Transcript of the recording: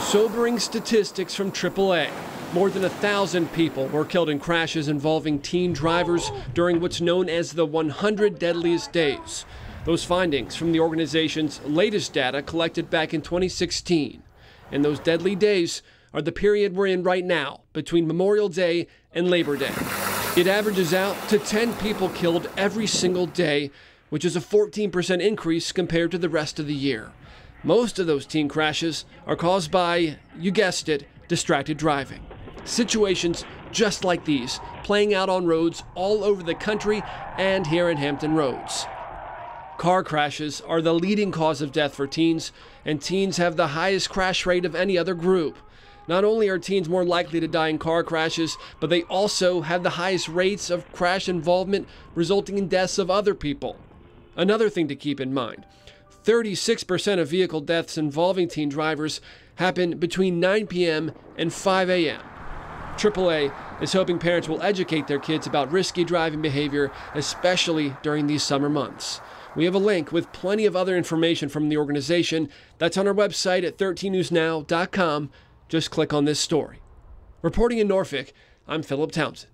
Sobering statistics from AAA. More than 1,000 people were killed in crashes involving teen drivers during what's known as the 100 Deadliest Days. Those findings from the organization's latest data collected back in 2016. And those deadly days are the period we're in right now, between Memorial Day and Labor Day. It averages out to 10 people killed every single day, which is a 14% increase compared to the rest of the year. Most of those teen crashes are caused by, you guessed it, distracted driving. Situations just like these playing out on roads all over the country and here in Hampton Roads. Car crashes are the leading cause of death for teens, and teens have the highest crash rate of any other group. Not only are teens more likely to die in car crashes, but they also have the highest rates of crash involvement, resulting in deaths of other people. Another thing to keep in mind, 36% of vehicle deaths involving teen drivers happen between 9 p.m. and 5 a.m. AAA is hoping parents will educate their kids about risky driving behavior, especially during these summer months. We have a link with plenty of other information from the organization that's on our website at 13newsnow.com. Just click on this story. Reporting in Norfolk, I'm Philip Townsend.